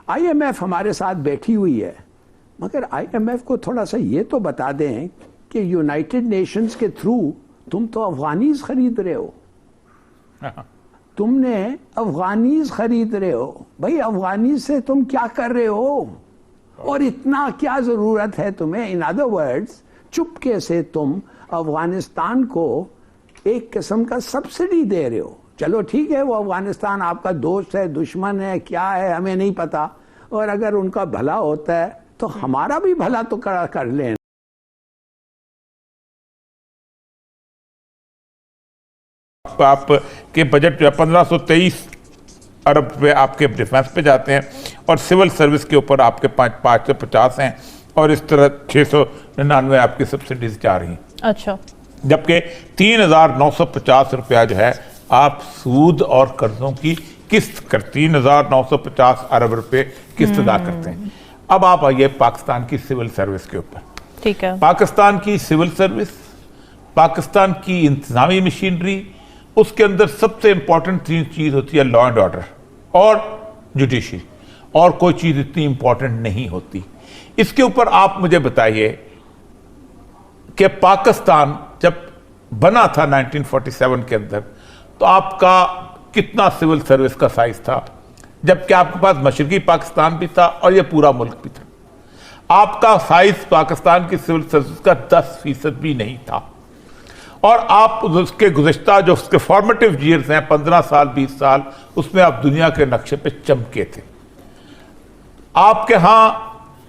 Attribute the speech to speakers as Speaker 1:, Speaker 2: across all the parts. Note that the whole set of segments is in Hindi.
Speaker 1: IMF हमारे साथ बैठी हुई है, मगर IMF को थोड़ा सा ये तो बता दें कि यूनाइटेड नेशंस के थ्रू तुम तो अफगानीज खरीद रहे हो, तुमने अफगानीज खरीद रहे हो भाई, अफगानी से तुम क्या कर रहे हो और इतना क्या जरूरत है तुम्हें? इन अदर वर्ड्स, चुपके से तुम अफगानिस्तान को एक किस्म का सब्सिडी दे रहे हो। चलो ठीक है, वो अफगानिस्तान आपका दोस्त है, दुश्मन है, क्या है हमें नहीं पता, और अगर उनका भला होता है तो हमारा भी भला तो कर लें।
Speaker 2: आपके बजट जो है 1523 अरब रुपए आपके डिफेंस पे जाते हैं और सिविल सर्विस के ऊपर आपके 550 हैं, और इस तरह 699 आपकी सब्सिडीज जा रही हैं।
Speaker 3: अच्छा,
Speaker 2: जबकि 3950 रुपया जो है आप सूद और कर्जों की किस्त कर 3950 अरब रुपए किस्त अदा करते हैं। अब आप आइए पाकिस्तान की सिविल सर्विस के ऊपर।
Speaker 3: ठीक है।
Speaker 2: पाकिस्तान की सिविल सर्विस, पाकिस्तान की इंतजामी मशीनरी, उसके अंदर सबसे इंपॉर्टेंट तीन चीज होती है लॉ एंड ऑर्डर और जुडिशरी, और कोई चीज इतनी इंपॉर्टेंट नहीं होती। इसके ऊपर आप मुझे बताइए कि पाकिस्तान जब बना था 1947 के अंदर, तो आपका कितना सिविल सर्विस का साइज था, जबकि आपके पास मशरकी पाकिस्तान भी था और यह पूरा मुल्क भी था। आपका साइज पाकिस्तान की सिविल सर्विस का 10% भी नहीं था, और आप उसके गुज़श्ता जो उसके फॉर्मेटिव ईयर्स हैं 15 साल 20 साल, उसमें आप दुनिया के नक्शे पे चमके थे। आपके यहां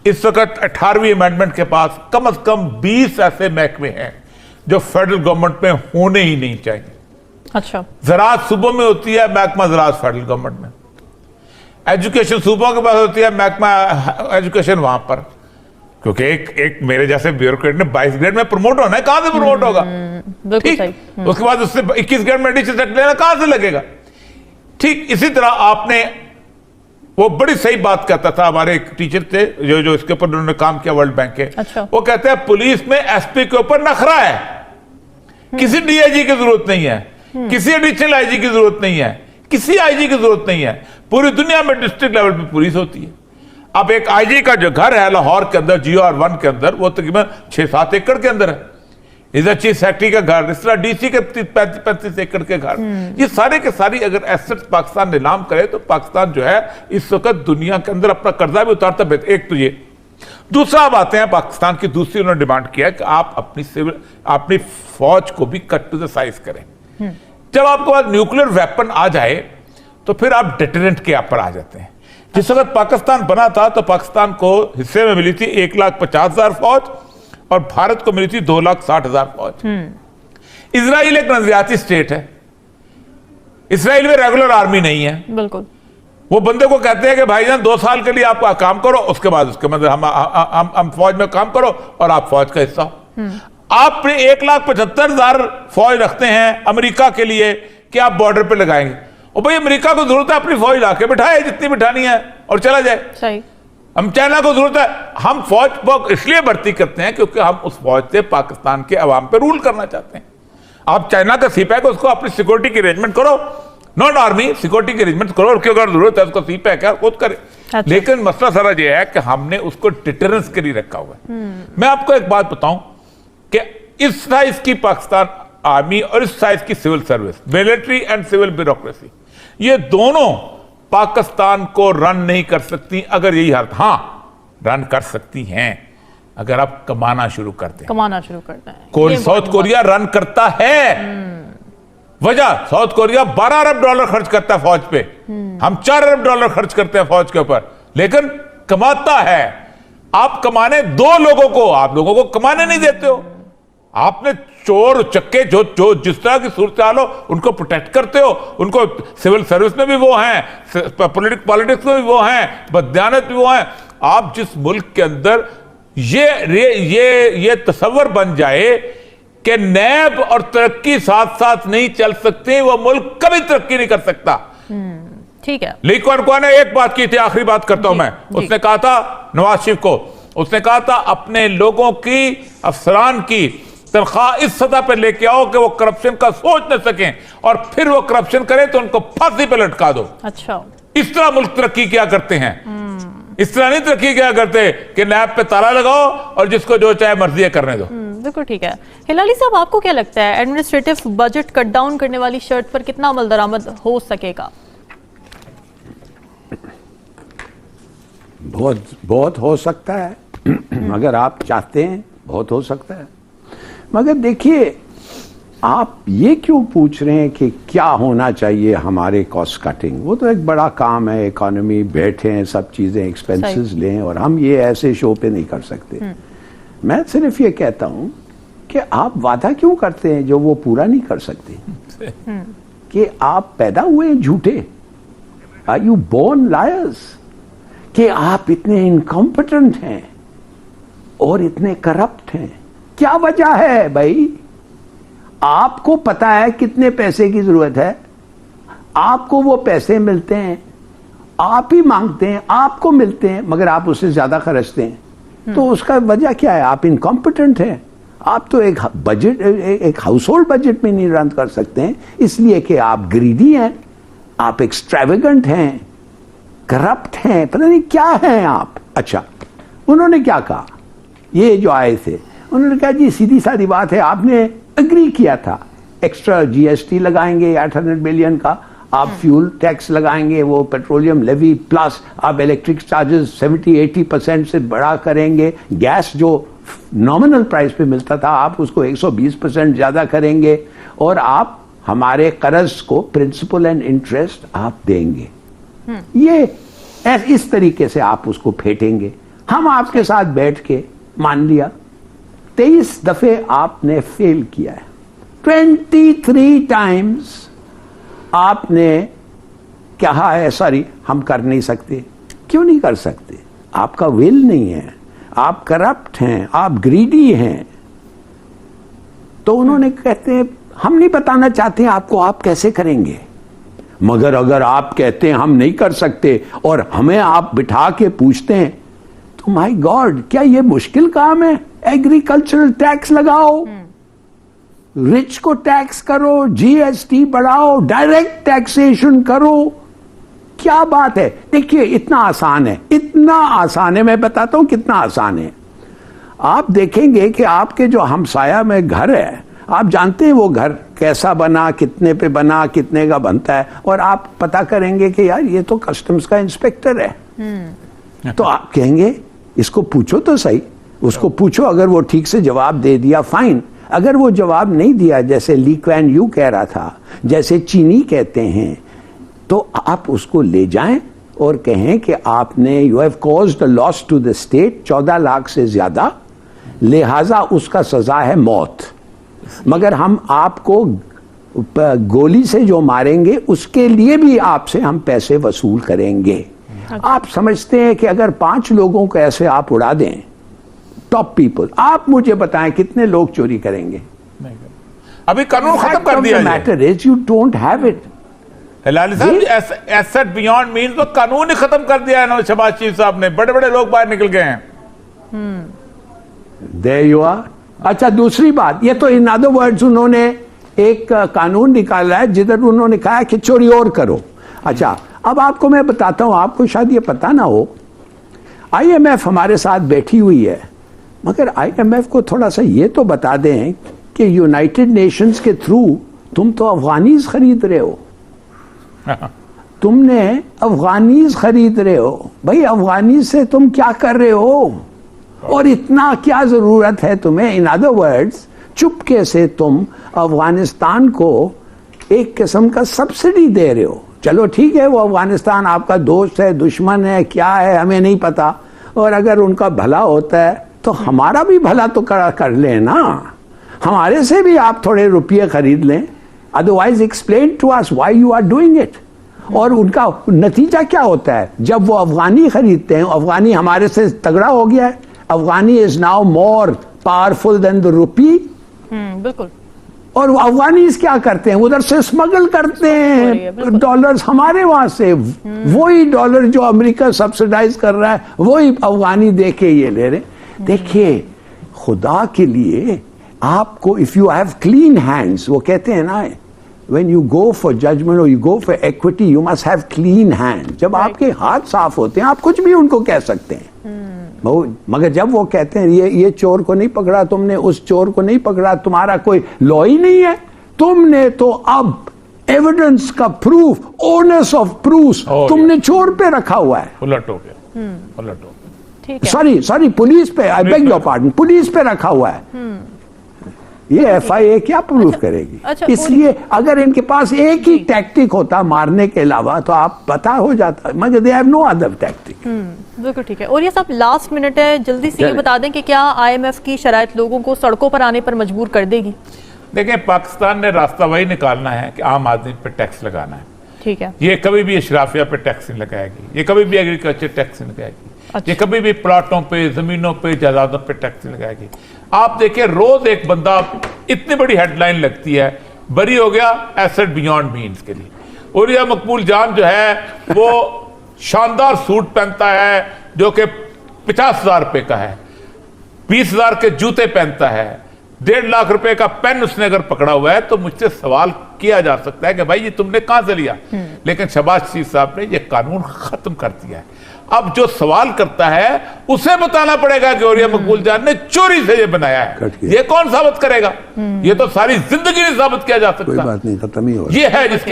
Speaker 2: इस वक्त 18वीं अमेंडमेंट के पास कम से कम 20 ऐसे महकमे हैं जो फेडरल गवर्नमेंट में होने ही नहीं चाहिए।
Speaker 3: अच्छा,
Speaker 2: ज़राअत सूबों में होती है, महकमा ज़राअत फेडरल गवर्नमेंट में। एजुकेशन सूबों के पास होती है, महकमा एजुकेशन वहां पर, क्योंकि एक मेरे जैसे ब्यूरोक्रेट ने 22 ग्रेड में प्रमोट होना है, कहां से प्रमोट होगा? ठीक, उसके बाद उससे 21 ग्रेड में एडिशनल सेट लेना कहां से लगेगा? ठीक इसी तरह आपने, वो बड़ी सही बात कहता था, हमारे एक टीचर थे जो इसके ऊपर उन्होंने काम किया वर्ल्ड बैंक के।
Speaker 3: अच्छा।
Speaker 2: वो कहते हैं पुलिस में एसपी के ऊपर नखरा है, किसी डीआईजी की जरूरत नहीं है, किसी एडिशनल आईजी की जरूरत नहीं है, किसी आईजी की जरूरत नहीं है। पूरी दुनिया में डिस्ट्रिक्ट लेवल पे पुलिस होती है। अब एक आईजी का जो घर है लाहौर के अंदर GR1 के अंदर, वो तकरीबन 6-7 एकड़ के अंदर है। इधर चीफ सेक्रेटरी का घर, इस तरह डीसी के 35 एकड़ के घर, ये सारे के सारी अगर एसेट्स पाकिस्तान नीलाम करे तो पाकिस्तान जो है इस वक्त दुनिया के अंदर अपना कर्जा भी उतारता बेहतर। एक तो ये, दूसरा आप आते हैं पाकिस्तान की दूसरी उन्होंने डिमांड किया कि आप अपनी फौज को भी कट टू द साइज करें। जब आपके पास न्यूक्लियर वेपन आ जाए तो फिर आप डेटरेंट के ऊपर आ जाते हैं। जिस वक्त पाकिस्तान बना था तो पाकिस्तान को हिस्से में मिली थी 1,50,000 फौज और भारत को मिली थी 2,60,000 फौज। इजराइल एक नजरियाती स्टेट है, इसराइल में रेगुलर आर्मी नहीं है।
Speaker 3: बिल्कुल।
Speaker 2: वो बंदे को कहते हैं कि भाईजान 2 साल के लिए आप काम करो, उसके बाद उसके मतलब हम फौज में काम करो और आप फौज का हिस्सा हो। आप 1,75,000 फौज रखते हैं अमेरिका के लिए कि आप बॉर्डर पे लगाएंगे, और भाई अमेरिका को जरूरत है अपनी फौज लाके बिठाए जितनी बिठानी है और चला जाए। सही। हम चाइना को जरूरत है, हम फौज इसलिए भर्ती करते हैं क्योंकि हम उस फौज से पाकिस्तान के अवाम पे रूल करना चाहते हैं। आप चाइना का सीपैक उसको अपनी सिक्योरिटी की अरेंजमेंट करो, नॉट आर्मी, सिक्योरिटी की अरेंजमेंट करो, और क्यों अगर जरूरत है उसको सीपैक है खुद करे। अच्छा। लेकिन मसला सारा यह है कि हमने उसको डिटरेंस के लिए रखा हुआ है। मैं आपको एक बात बताऊं कि इस साइज की पाकिस्तान आर्मी और इस साइज की civil service, military and civil bureaucracy, ये दोनों पाकिस्तान को रन नहीं कर सकती अगर यही हालत। हां, रन कर सकती हैं अगर आप कमाना शुरू करते हैं।
Speaker 3: कमाना शुरू करते हैं।
Speaker 2: कोई साउथ कोरिया रन करता है। वजह, साउथ कोरिया $12 अरब खर्च करता है फौज पे, हम $4 अरब खर्च करते हैं फौज के ऊपर, लेकिन कमाता है। आप कमाने दो लोगों को, आप लोगों को कमाने नहीं देते हो। आपने चोर चक्के जो जिस तरह की सूरत हाल हो उनको प्रोटेक्ट करते हो, उनको सिविल सर्विस में भी वो हैं, पॉलिटिक्स में भी वो हैं, बददियानत भी वो हैं। आप जिस मुल्क के अंदर ये तसव्वुर बन जाए कि नैब और तरक्की साथ साथ नहीं चल सकते, वो मुल्क कभी तरक्की नहीं कर सकता।
Speaker 3: ठीक है।
Speaker 2: ली कुआन यू ने एक बात की थी, आखिरी बात करता हूं मैं, उसने कहा था नवाज शरीफ को, उसने कहा था अपने लोगों की, अफसरान की तनख्वाह इस सतह पर लेके आओ कि वो करप्शन का सोच न सकें, और फिर वो करप्शन करें तो उनको फांसी पे लटका दो।
Speaker 3: अच्छा,
Speaker 2: इस तरह मुल्क तरक्की क्या करते हैं। इस तरह नहीं तरक्की क्या करते कि नैब पे ताला लगाओ और जिसको जो चाहे मर्जी है करने दो।
Speaker 3: बिल्कुल ठीक है। हिलाली साहब, आपको क्या लगता है एडमिनिस्ट्रेटिव बजट कट डाउन करने वाली शर्त पर कितना अमल दरामद हो सकेगा?
Speaker 1: बहुत बहुत हो सकता है अगर आप चाहते हैं, बहुत हो सकता है। मगर देखिए, आप ये क्यों पूछ रहे हैं कि क्या होना चाहिए हमारे कॉस्ट कटिंग? वो तो एक बड़ा काम है, इकोनॉमी बैठे हैं, सब चीजें एक्सपेंसेस लें, और हम ये ऐसे शो पे नहीं कर सकते। मैं सिर्फ ये कहता हूं कि आप वादा क्यों करते हैं जो वो पूरा नहीं कर सकते? कि आप पैदा हुए झूठे? Are you born liars? कि आप इतने इनकॉम्पिटेंट हैं और इतने करप्ट हैं? क्या वजह है भाई? आपको पता है कितने पैसे की जरूरत है, आपको वो पैसे मिलते हैं, आप ही मांगते हैं, आपको मिलते हैं, मगर आप उससे ज्यादा खर्चते हैं। तो उसका वजह क्या है? आप इनकॉम्पिटेंट हैं। आप तो एक बजट, एक हाउस होल्ड बजट में नहीं रन कर सकते हैं, इसलिए कि आप ग्रीडी हैं, आप एक्सट्रावेगेंट हैं, करप्ट हैं, पता नहीं क्या हैं आप। अच्छा, उन्होंने क्या कहा? ये जो आए थे उन्होंने कहा जी सीधी सादी बात है, आपने एग्री किया था एक्स्ट्रा जीएसटी लगाएंगे 800 बिलियन का, आप फ्यूल टैक्स लगाएंगे, वो पेट्रोलियम लेवी, प्लस आप इलेक्ट्रिक चार्जेस 70-80% से बड़ा करेंगे, गैस जो नॉमिनल प्राइस पे मिलता था आप उसको 120% ज्यादा करेंगे, और आप हमारे कर्ज को प्रिंसिपल एंड इंटरेस्ट आप देंगे। ये इस तरीके से आप उसको फेंटेंगे। हम आपके साथ बैठ के मान लिया, 23 दफे आपने फेल किया है, 23 टाइम्स आपने कहा है सॉरी हम कर नहीं सकते। क्यों नहीं कर सकते? आपका विल नहीं है, आप करप्ट हैं, आप ग्रीडी हैं। तो उन्होंने कहते हैं हम नहीं बताना चाहते आपको आप कैसे करेंगे, मगर अगर आप कहते हैं हम नहीं कर सकते और हमें आप बिठा के पूछते हैं तो माय गॉड, क्या ये मुश्किल काम है? एग्रीकल्चरल टैक्स लगाओ, रिच को टैक्स करो, जीएसटी बढ़ाओ, डायरेक्ट टैक्सेशन करो, क्या बात है? देखिए इतना आसान है, इतना आसान है, मैं बताता हूं कितना आसान है। आप देखेंगे कि आपके जो हमसाया में घर है, आप जानते हैं वो घर कैसा बना, कितने पे बना, कितने का बनता है, और आप पता करेंगे कि यार ये तो कस्टम्स का इंस्पेक्टर है। तो आप कहेंगे इसको पूछो तो सही, उसको पूछो, अगर वो ठीक से जवाब दे दिया फाइन, अगर वो जवाब नहीं दिया, जैसे ली क्वान यू कह रहा था, जैसे चीनी कहते हैं, तो आप उसको ले जाएं और कहें कि आपने you have caused a loss to the state 14 lakh से ज्यादा, लिहाजा उसका सजा है मौत, मगर हम आपको गोली से जो मारेंगे उसके लिए भी आपसे हम पैसे वसूल करेंगे। आप समझते हैं कि अगर 5 लोगों को ऐसे आप उड़ा दें, टॉप पीपल, आप मुझे बताएं कितने लोग चोरी करेंगे?
Speaker 2: अभी कानून खत्म कर दिया।
Speaker 1: Matter is you don't have it.
Speaker 2: Hilali sahab, asset beyond means तो कानून ही खत्म कर दिया है शहबाज शरीफ साहब ने, बड़े बड़े लोग बाहर निकल गए हैं।
Speaker 1: There you are. अच्छा, दूसरी बात, ये तो इन अदर वर्ड्स उन्होंने एक कानून निकाला है जिधर उन्होंने कहा कि चोरी और करो। अच्छा, अब आपको मैं बताता हूं, आपको शायद ये पता ना हो, आईएमएफ हमारे साथ बैठी हुई है, मगर आईएमएफ को थोड़ा सा ये तो बता दें कि यूनाइटेड नेशंस के थ्रू तुम तो अफगानीज खरीद रहे हो। तुमने अफगानीज खरीद रहे हो भाई, अफगानीज से तुम क्या कर रहे हो और इतना क्या जरूरत है तुम्हें? इन अदर वर्ड्स, चुपके से तुम अफगानिस्तान को एक किस्म का सब्सिडी दे रहे हो। चलो ठीक है, वो अफगानिस्तान आपका दोस्त है, दुश्मन है, क्या है हमें नहीं पता, और अगर उनका भला होता है तो हमारा भी भला तो कर लें ना, हमारे से भी आप थोड़े रुपये खरीद लें, otherwise explain to us why you are doing it. और उनका नतीजा क्या होता है? जब वो अफगानी खरीदते हैं, अफगानी हमारे से तगड़ा हो गया है, Afghani is now more powerful than the rupee.
Speaker 3: बिल्कुल।
Speaker 1: और अफगानीज क्या करते हैं? उधर से स्मगल करते हैं डॉलर्स हमारे वहां से, वही डॉलर जो अमेरिका सब्सिडाइज कर रहा है वही अफगानी दे के ये ले रहे। देखिए, खुदा के लिए आपको, if you have clean hands, वो कहते हैं ना when you go for judgment or you go for equity, you must have clean hands. जब आपके हाथ साफ होते हैं, आप कुछ भी उनको कह सकते हैं। मगर जब वो कहते हैं ये चोर को नहीं पकड़ा तुमने, उस चोर को नहीं पकड़ा, तुम्हारा कोई लॉ ही नहीं है, तुमने तो अब एविडेंस का प्रूफ, ओनर्स ऑफ प्रूफ तुमने चोर पे रखा हुआ है।
Speaker 2: उलट हो गया, उलट हो गया।
Speaker 3: ठीक है।
Speaker 1: सॉरी पुलिस पे, I beg your pardon, police पे रखा हुआ है। ये एफआईए क्या प्रूफ करेगी?
Speaker 3: अच्छा,
Speaker 1: इसलिए अगर इनके पास एक ही टैक्टिक होता मारने के अलावा तो आप पता हो जाता, मगर they have no other tactic.
Speaker 3: बिल्कुल ठीक है। और ये सब लास्ट मिनट है, जल्दी से ये बता दें कि क्या आईएमएफ की शराइत लोगों को सड़कों पर आने पर मजबूर कर देगी?
Speaker 2: देखें, पाकिस्तान ने रास्ता वही निकालना है कि आम आदमी पे टैक्स लगाना है।
Speaker 3: ठीक है।
Speaker 2: ये कभी भी अशराफिया पे टैक्स नहीं लगाएगी, ये कभी भी एग्रीकल्चर टैक्स नहीं लगाएगी,
Speaker 3: अच्छा।
Speaker 2: ये कभी भी प्लाटों पे, जमीनों पे, जायदादों पे टैक्स नहीं लगाएगी। आप देखिए, रोज एक बंदा, इतनी बड़ी हेडलाइन लगती है, बरी हो गया एसेट बियॉन्ड मीन्स के लिए। और यह मकबूल जान जो है वो शानदार सूट पहनता है जो कि 50,000 रुपए का है, 20,000 के जूते पहनता है, 1.5 लाख रुपए का पेन उसने अगर पकड़ा हुआ है तो मुझसे सवाल किया जा सकता है कि भाई ये तुमने कहां से लिया। लेकिन शहबाज शरीफ साहब ने ये कानून खत्म कर दिया है। अब जो सवाल करता है उसे बताना पड़ेगा कि औरिया मकबूल जान ने चोरी से ये बनाया है। ये कौन साबित करेगा? ये तो सारी जिंदगी नहीं साबित किया जा सकता।
Speaker 1: कोई बात नहीं, खत्म ही हो
Speaker 2: ये है जिसकी